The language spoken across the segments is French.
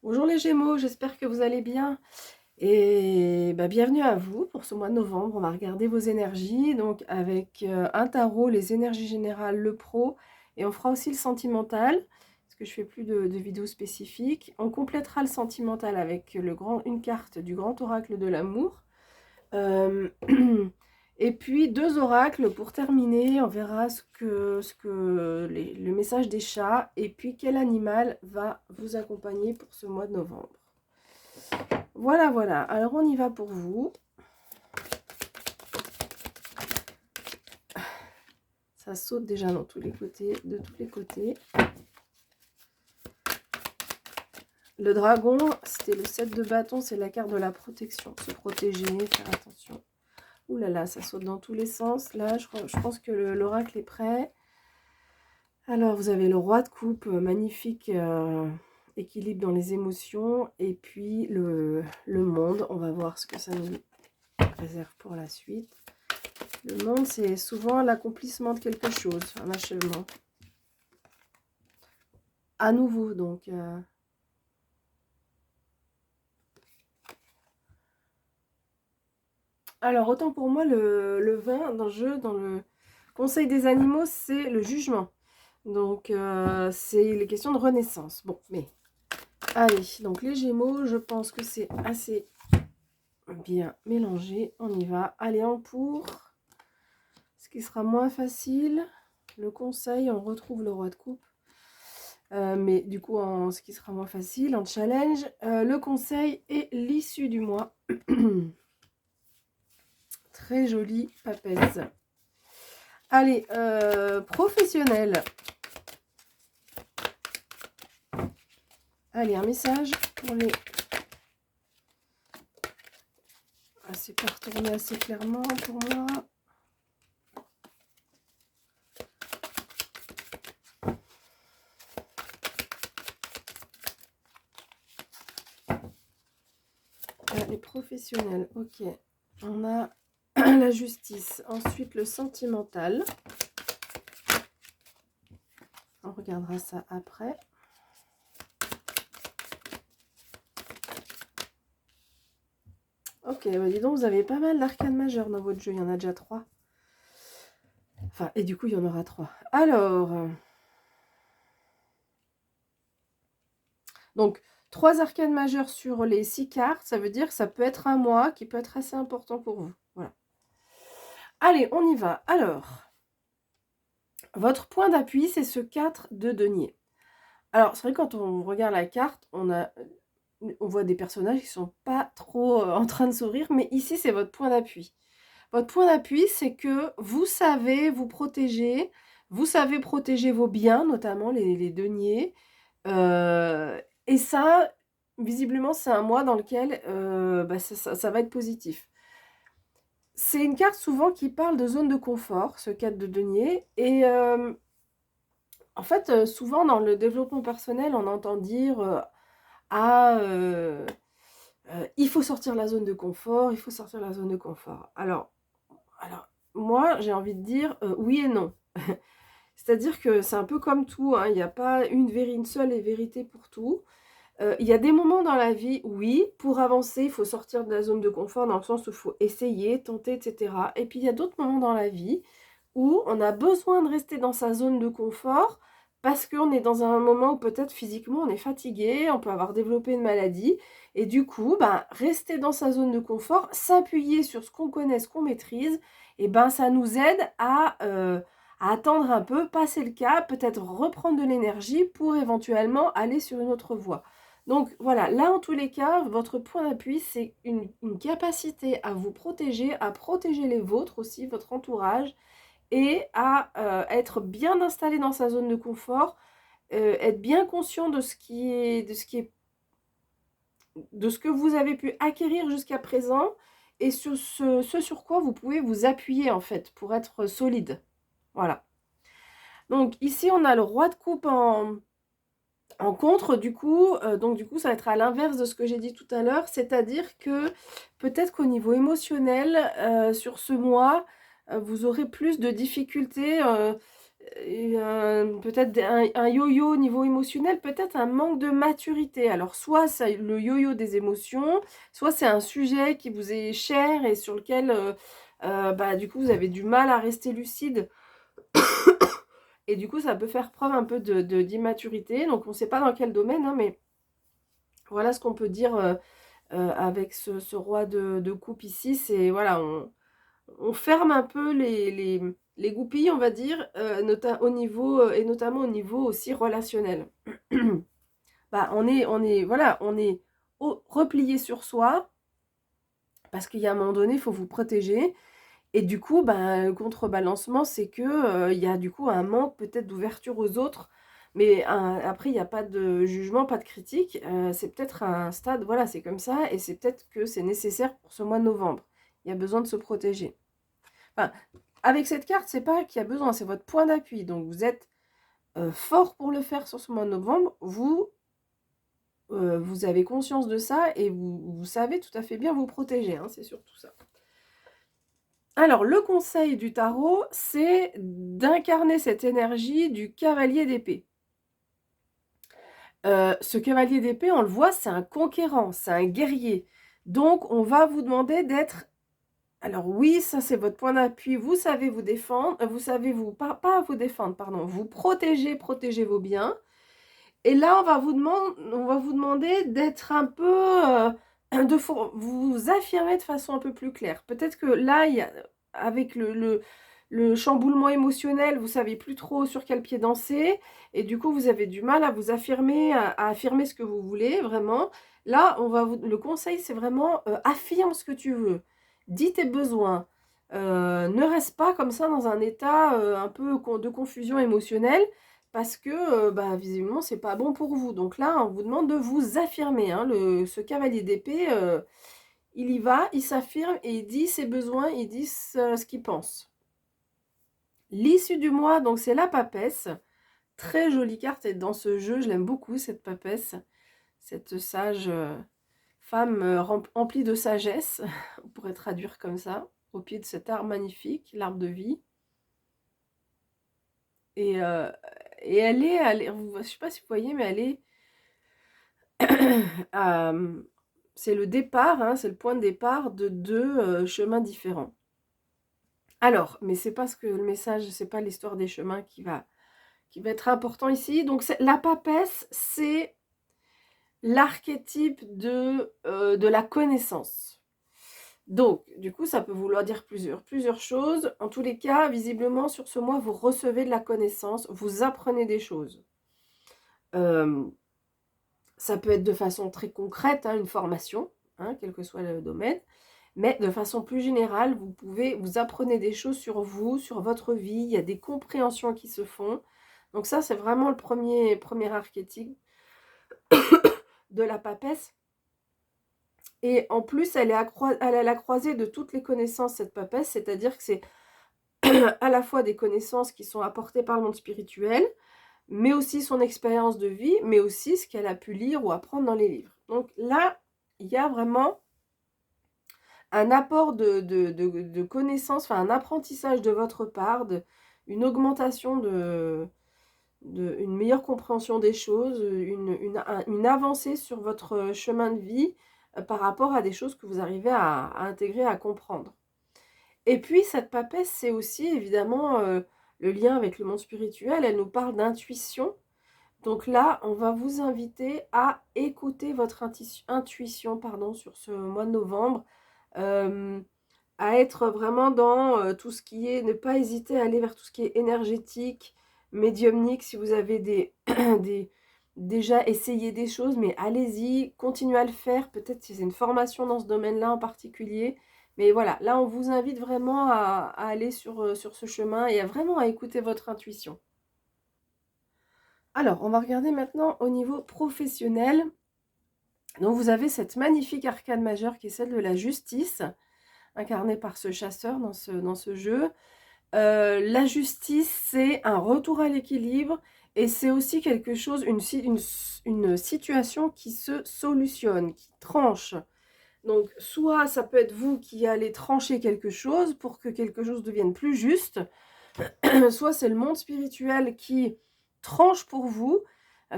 Bonjour les Gémeaux, j'espère que vous allez bien. Et bienvenue à vous pour ce mois de novembre. On va regarder vos énergies, donc avec un tarot, les énergies générales, le pro, et on fera aussi le sentimental, parce que je fais plus de vidéos spécifiques. On complétera le sentimental avec une carte du grand oracle de l'amour. Euh, et puis deux oracles pour terminer. On verra le message des chats et puis quel animal va vous accompagner pour ce mois de novembre. Voilà, voilà. Alors on y va pour vous. Ça saute déjà dans tous les côtés, de tous les côtés. Le dragon, c'était le 7 de bâton, c'est la carte de la protection. Se protéger, faire attention. Ouh là là, ça saute dans tous les sens. Là, je pense que l'oracle est prêt. Alors, vous avez le roi de coupe, magnifique équilibre dans les émotions. Et puis, le monde. On va voir ce que ça nous réserve pour la suite. Le monde, c'est souvent l'accomplissement de quelque chose, un achèvement. À nouveau, donc. Alors, autant pour moi, le 20 dans le jeu, dans le conseil des animaux, c'est le jugement. Donc, c'est les questions de renaissance. Bon, mais allez, donc les Gémeaux, je pense que c'est assez bien mélangé. On y va. Allez, en pour. Ce qui sera moins facile. Le conseil, on retrouve le roi de coupe. Mais du coup, ce qui sera moins facile, en challenge, le conseil et l'issue du mois. Très joli papesse. Allez, professionnel. Allez, un message pour les... Ah, c'est pas retourné assez clairement pour moi. Les professionnels, ok. On a la justice. Ensuite, le sentimental. On regardera ça après. Ok, dis donc, vous avez pas mal d'arcanes majeures dans votre jeu. Il y en a déjà 3. Enfin, et du coup, il y en aura 3. Alors... Donc, 3 arcanes majeures sur les 6 cartes, ça veut dire que ça peut être un mois qui peut être assez important pour vous. Voilà. Allez, on y va. Alors, votre point d'appui, c'est ce 4 de denier. Alors, c'est vrai, quand on regarde la carte, on voit des personnages qui sont pas trop en train de sourire, mais ici, c'est votre point d'appui. Votre point d'appui, c'est que vous savez vous protéger, vous savez protéger vos biens, notamment les deniers. Et ça, visiblement, c'est un mois dans lequel ça va être positif. C'est une carte souvent qui parle de zone de confort, ce 4 de denier. Et en fait, souvent dans le développement personnel, on entend dire il faut sortir la zone de confort, il faut sortir la zone de confort. Alors moi, j'ai envie de dire oui et non. C'est-à-dire que c'est un peu comme tout, hein, il n'y a pas une seule vérité pour tout. Il y a des moments dans la vie, oui, pour avancer, il faut sortir de la zone de confort, dans le sens où il faut essayer, tenter, etc. Et puis il y a d'autres moments dans la vie où on a besoin de rester dans sa zone de confort parce qu'on est dans un moment où peut-être physiquement on est fatigué, on peut avoir développé une maladie, et du coup, rester dans sa zone de confort, s'appuyer sur ce qu'on connaît, ce qu'on maîtrise, et ça nous aide à attendre un peu, passer le cap, peut-être reprendre de l'énergie pour éventuellement aller sur une autre voie. Donc voilà, là en tous les cas, votre point d'appui, c'est une capacité à vous protéger, à protéger les vôtres aussi, votre entourage, et à être bien installé dans sa zone de confort, être bien conscient de ce que vous avez pu acquérir jusqu'à présent, et sur ce sur quoi vous pouvez vous appuyer en fait pour être solide. Voilà. Donc ici on a le roi de coupe en contre, du coup, ça va être à l'inverse de ce que j'ai dit tout à l'heure, c'est-à-dire que peut-être qu'au niveau émotionnel, sur ce mois, vous aurez plus de difficultés. peut-être un yo-yo au niveau émotionnel, peut-être un manque de maturité. Alors soit c'est le yo-yo des émotions, soit c'est un sujet qui vous est cher et sur lequel bah, du coup vous avez du mal à rester lucide. Et du coup ça peut faire preuve un peu d'immaturité. Donc on ne sait pas dans quel domaine, hein, mais voilà ce qu'on peut dire avec ce roi de coupe ici. C'est voilà, on ferme un peu les goupilles, on va dire, au niveau, et notamment au niveau aussi relationnel. Bah, voilà, on est replié sur soi, parce qu'il y a un moment donné, il faut vous protéger. Et du coup, bah, le contrebalancement, c'est que il y a du coup un manque peut-être d'ouverture aux autres. Mais après, il n'y a pas de jugement, pas de critique. C'est peut-être un stade, voilà, c'est comme ça. Et c'est peut-être que c'est nécessaire pour ce mois de novembre. Il y a besoin de se protéger. Enfin, avec cette carte, c'est pas qu'il y a besoin, c'est votre point d'appui. Donc vous êtes fort pour le faire sur ce mois de novembre. Vous avez conscience de ça et vous savez tout à fait bien vous protéger, hein, c'est surtout ça. Alors, le conseil du tarot, c'est d'incarner cette énergie du cavalier d'épée. Ce cavalier d'épée, on le voit, c'est un conquérant, c'est un guerrier. Donc, on va vous demander d'être... Alors oui, ça c'est votre point d'appui, vous savez vous défendre, vous savez vous... Pas vous défendre, pardon, vous protéger vos biens. Et là, on va vous demander d'être un peu... vous affirmer de façon un peu plus claire. Peut-être que là, avec le chamboulement émotionnel, vous savez plus trop sur quel pied danser. Et du coup, vous avez du mal à vous affirmer, à affirmer ce que vous voulez, vraiment. Là, le conseil, c'est vraiment affirme ce que tu veux. Dis tes besoins. Ne reste pas comme ça dans un état un peu de confusion émotionnelle parce que bah, visiblement c'est pas bon pour vous. Donc là, on vous demande de vous affirmer, hein. Ce cavalier d'épée, il y va, il s'affirme et il dit ses besoins, il dit ce qu'il pense. L'issue du mois, donc c'est la papesse. Très jolie carte et dans ce jeu, je l'aime beaucoup cette papesse. Cette sage femme emplie de sagesse, on pourrait traduire comme ça, au pied de cet arbre magnifique, l'arbre de vie. Et elle est, je ne sais pas si vous voyez, mais elle est, c'est le départ, hein, c'est le point de départ de deux chemins différents. Alors, mais c'est pas ce que le message, c'est pas l'histoire des chemins qui va être important ici. Donc la papesse, c'est l'archétype de la connaissance. Donc, du coup, ça peut vouloir dire plusieurs choses. En tous les cas, visiblement, sur ce mois, vous recevez de la connaissance, vous apprenez des choses. Ça peut être de façon très concrète, hein, une formation, hein, quel que soit le domaine. Mais de façon plus générale, vous apprenez des choses sur vous, sur votre vie. Il y a des compréhensions qui se font. Donc ça, c'est vraiment le premier archétype de la papesse. Et en plus, elle est à la croisée de toutes les connaissances, cette papesse. C'est-à-dire que c'est à la fois des connaissances qui sont apportées par le monde spirituel, mais aussi son expérience de vie, mais aussi ce qu'elle a pu lire ou apprendre dans les livres. Donc là, il y a vraiment un apport de connaissances, enfin un apprentissage de votre part, une augmentation une meilleure compréhension des choses, une avancée sur votre chemin de vie par rapport à des choses que vous arrivez à intégrer, à comprendre. Et puis cette papesse, c'est aussi évidemment le lien avec le monde spirituel, elle nous parle d'intuition. Donc là, on va vous inviter à écouter votre intuition sur ce mois de novembre, à être vraiment dans tout ce qui est, ne pas hésiter à aller vers tout ce qui est énergétique, médiumnique, si vous avez déjà essayé des choses, mais allez-y, continuez à le faire, peut-être si c'est une formation dans ce domaine-là en particulier, mais voilà, là on vous invite vraiment à aller sur ce chemin et vraiment à écouter votre intuition. Alors, on va regarder maintenant au niveau professionnel. Donc, vous avez cette magnifique arcane majeure qui est celle de la justice, incarnée par ce chasseur dans ce jeu. La justice, c'est un retour à l'équilibre et c'est aussi quelque chose, une situation qui se solutionne, qui tranche. Donc, soit ça peut être vous qui allez trancher quelque chose pour que quelque chose devienne plus juste, soit c'est le monde spirituel qui tranche pour vous,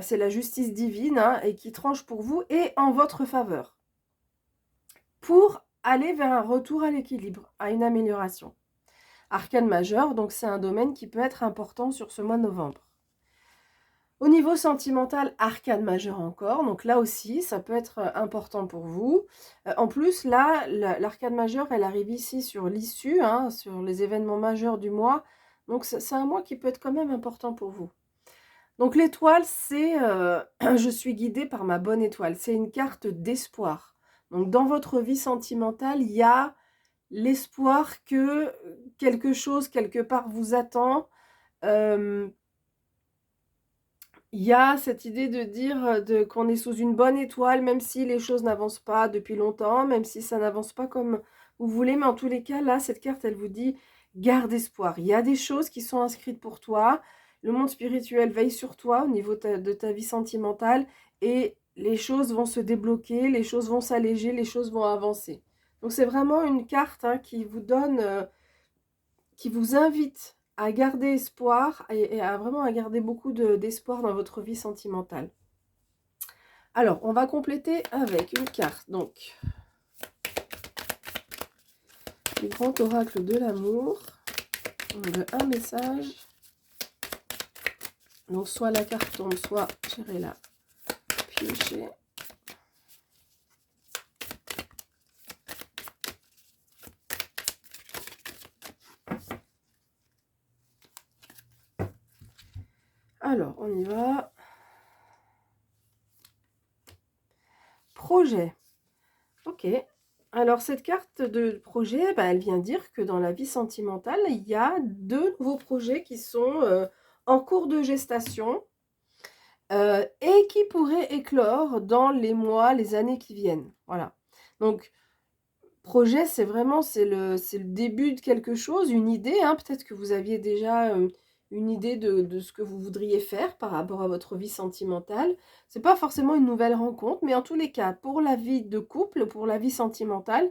c'est la justice divine, hein, et qui tranche pour vous et en votre faveur, pour aller vers un retour à l'équilibre, à une amélioration. Arcane majeur, donc c'est un domaine qui peut être important sur ce mois de novembre. Au niveau sentimental, arcane majeur encore, donc là aussi, ça peut être important pour vous. En plus, là, l'arcane majeur, elle arrive ici sur l'issue, hein, sur les événements majeurs du mois. Donc c'est un mois qui peut être quand même important pour vous. Donc l'étoile, c'est je suis guidée par ma bonne étoile. C'est une carte d'espoir. Donc dans votre vie sentimentale, il y a l'espoir que quelque chose, quelque part, vous attend. Il y a cette idée de dire qu'on est sous une bonne étoile, même si les choses n'avancent pas depuis longtemps, même si ça n'avance pas comme vous voulez. Mais en tous les cas, là, cette carte, elle vous dit, garde espoir. Il y a des choses qui sont inscrites pour toi. Le monde spirituel veille sur toi au niveau de ta vie sentimentale. Et les choses vont se débloquer, les choses vont s'alléger, les choses vont avancer. Donc c'est vraiment une carte, hein, qui vous donne, qui vous invite à garder espoir et à vraiment à garder beaucoup d'espoir dans votre vie sentimentale. Alors, on va compléter avec une carte, donc, du grand oracle de l'amour, un message. Donc, soit la carte tombe, soit j'irai la piocher. Alors, on y va. Projet. Ok. Alors, cette carte de projet, bah, elle vient dire que dans la vie sentimentale, il y a 2 nouveaux projets qui sont en cours de gestation et qui pourraient éclore dans les mois, les années qui viennent. Voilà. Donc, projet, c'est vraiment le début de quelque chose, une idée, hein. Peut-être que vous aviez déjà une idée de ce que vous voudriez faire par rapport à votre vie sentimentale. C'est pas forcément une nouvelle rencontre, mais en tous les cas, pour la vie de couple, pour la vie sentimentale,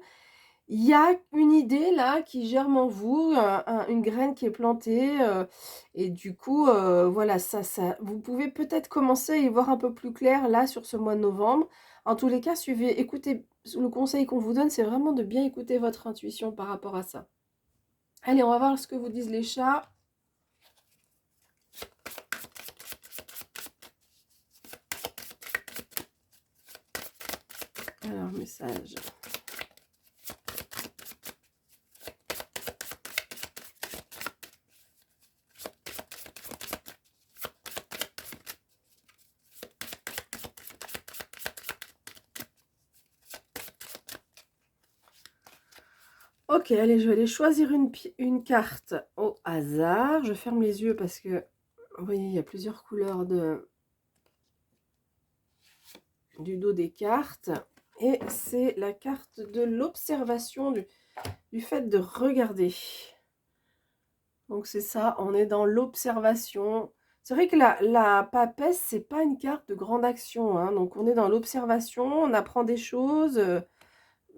il y a une idée là qui germe en vous, une graine qui est plantée, et du coup, voilà, vous pouvez peut-être commencer à y voir un peu plus clair là sur ce mois de novembre. En tous les cas, écoutez, le conseil qu'on vous donne, c'est vraiment de bien écouter votre intuition par rapport à ça. Allez, on va voir ce que vous disent les chats. Alors, message. Ok, allez, je vais aller choisir une carte au hasard. Je ferme les yeux parce que, vous voyez, il y a plusieurs couleurs du dos des cartes. Et c'est la carte de l'observation, du fait de regarder. Donc c'est ça, on est dans l'observation. C'est vrai que la papesse, c'est pas une carte de grande action, hein. Donc on est dans l'observation, on apprend des choses.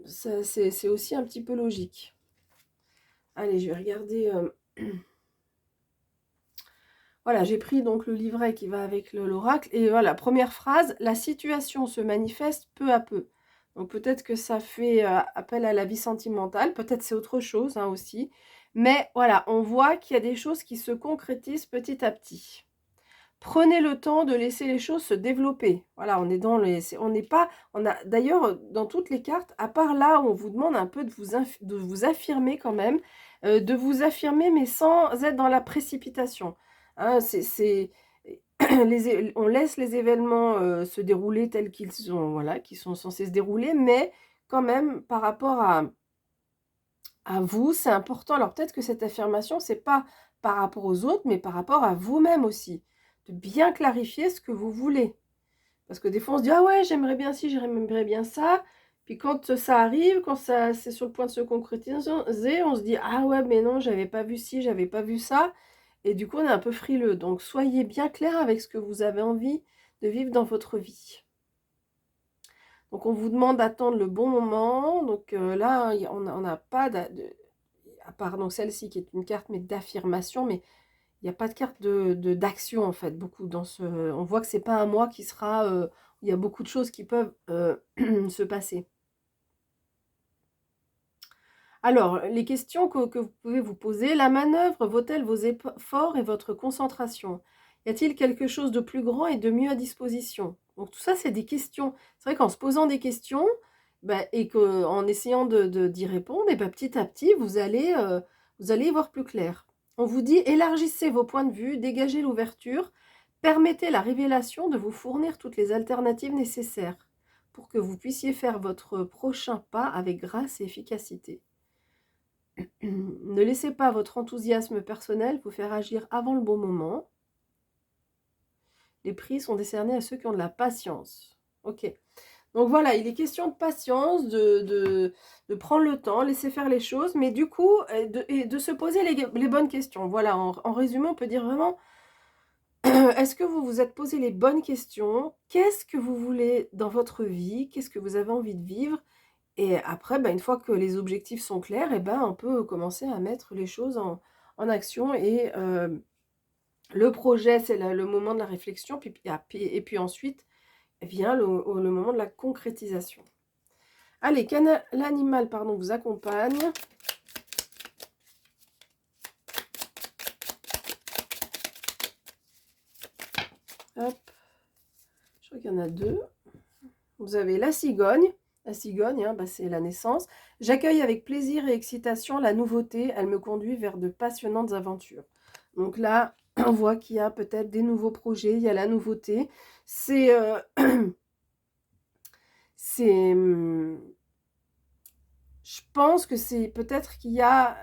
C'est aussi un petit peu logique. Allez, je vais regarder. Voilà, j'ai pris donc le livret qui va avec l'oracle. Et voilà, première phrase, la situation se manifeste peu à peu. Donc peut-être que ça fait appel à la vie sentimentale, peut-être c'est autre chose, hein, aussi. Mais voilà, on voit qu'il y a des choses qui se concrétisent petit à petit. Prenez le temps de laisser les choses se développer. Voilà, on est dans les... On n'est pas... On a d'ailleurs, dans toutes les cartes, à part là où on vous demande un peu de vous affirmer quand même, de vous affirmer, mais sans être dans la précipitation. Hein, on laisse les événements se dérouler tels qu'ils sont, voilà, qui sont censés se dérouler, mais quand même, par rapport à vous, c'est important. Alors peut-être que cette affirmation, c'est pas par rapport aux autres, mais par rapport à vous-même aussi. De bien clarifier ce que vous voulez. Parce que des fois, on se dit, ah ouais, j'aimerais bien ci, j'aimerais bien ça. Puis quand ça arrive, quand c'est sur le point de se concrétiser, on se dit, ah ouais, mais non, j'avais pas vu ci, j'avais pas vu ça. Et du coup, on est un peu frileux. Donc, soyez bien clair avec ce que vous avez envie de vivre dans votre vie. Donc, on vous demande d'attendre le bon moment. Donc là, on n'a pas à part donc celle-ci qui est une carte mais d'affirmation, mais il n'y a pas de carte d'action en fait, beaucoup dans ce... On voit que c'est pas un mois qui sera... il y a beaucoup de choses qui peuvent se passer. Alors, les questions que vous pouvez vous poser, la manœuvre vaut-elle vos efforts et votre concentration? Y a-t-il quelque chose de plus grand et de mieux à disposition? Donc tout ça, c'est des questions. C'est vrai qu'en se posant des questions, bah, et qu'en essayant d'y répondre, et bah, petit à petit, vous allez y voir plus clair. On vous dit, élargissez vos points de vue, dégagez l'ouverture, permettez la révélation de vous fournir toutes les alternatives nécessaires pour que vous puissiez faire votre prochain pas avec grâce et efficacité. Ne laissez pas votre enthousiasme personnel vous faire agir avant le bon moment. Les prix sont décernés à ceux qui ont de la patience. Ok. Donc voilà, il est question de patience, de prendre le temps, laisser faire les choses, mais du coup, de se poser les bonnes questions. Voilà, en résumé, on peut dire vraiment, est-ce que vous vous êtes posé les bonnes questions? Qu'est-ce que vous voulez dans votre vie? Qu'est-ce que vous avez envie de vivre? Et après, bah, une fois que les objectifs sont clairs, et ben, on peut commencer à mettre les choses en action. Et le projet, c'est le moment de la réflexion. Et puis ensuite, vient le moment de la concrétisation. Allez, l'animal pardon, vous accompagne. Hop. Je crois qu'il y en a deux. Vous avez la cigogne. La cigogne, hein, bah, c'est la naissance. J'accueille avec plaisir et excitation la nouveauté. Elle me conduit vers de passionnantes aventures. Donc là, on voit qu'il y a peut-être des nouveaux projets. Il y a la nouveauté. C'est... c'est... Je pense que c'est peut-être qu'il y a...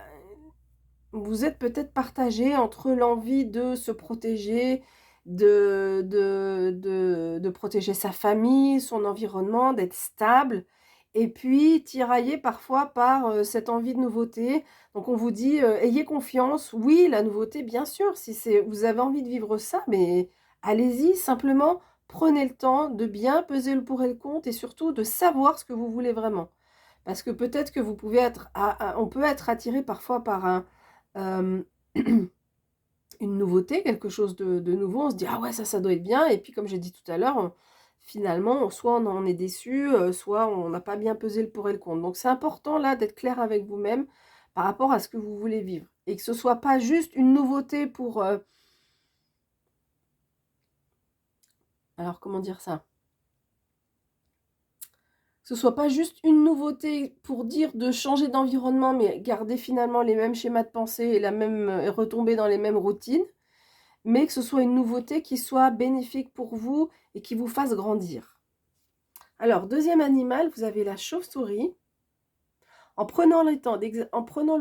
Vous êtes peut-être partagé entre l'envie de se protéger, de protéger sa famille, son environnement, d'être stable, et puis tiraillé parfois par cette envie de nouveauté. Donc on vous dit, ayez confiance, oui, la nouveauté, bien sûr, si vous avez envie de vivre ça, mais allez-y, simplement prenez le temps de bien peser le pour et le contre, et surtout de savoir ce que vous voulez vraiment. Parce que peut-être que vous pouvez être, on peut être attiré parfois par une nouveauté, quelque chose de nouveau, on se dit « Ah ouais, ça doit être bien », et puis comme j'ai dit tout à l'heure, finalement, soit on en est déçu, soit on n'a pas bien pesé le pour et le contre. Donc c'est important là d'être clair avec vous-même par rapport à ce que vous voulez vivre. Et que ce ne soit pas juste une nouveauté pour... alors comment dire ça? Ce soit pas juste une nouveauté pour dire de changer d'environnement, mais garder finalement les mêmes schémas de pensée et retomber dans les mêmes routines, mais que ce soit une nouveauté qui soit bénéfique pour vous et qui vous fasse grandir. Alors, deuxième animal, vous avez la chauve-souris. En prenant le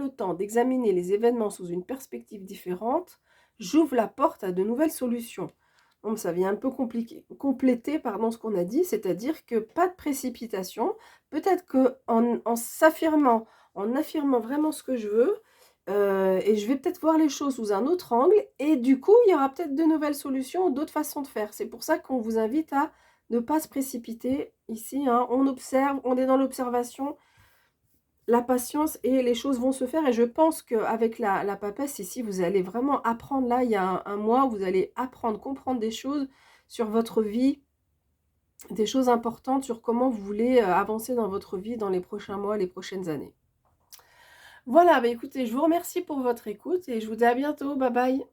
temps d'examiner les événements sous une perspective différente, j'ouvre la porte à de nouvelles solutions. Donc, ça vient un peu compléter ce qu'on a dit, c'est-à-dire que pas de précipitation. Peut-être qu'en s'affirmant, en affirmant vraiment ce que je veux, et je vais peut-être voir les choses sous un autre angle, et du coup, il y aura peut-être de nouvelles solutions ou d'autres façons de faire. C'est pour ça qu'on vous invite à ne pas se précipiter ici. Hein. On observe, on est dans l'observation, la patience, et les choses vont se faire. Et je pense qu'avec la papesse ici, vous allez vraiment apprendre. Là, il y a un mois, vous allez apprendre, comprendre des choses sur votre vie, des choses importantes sur comment vous voulez avancer dans votre vie dans les prochains mois, les prochaines années. Voilà, bah écoutez, je vous remercie pour votre écoute et je vous dis à bientôt. Bye bye.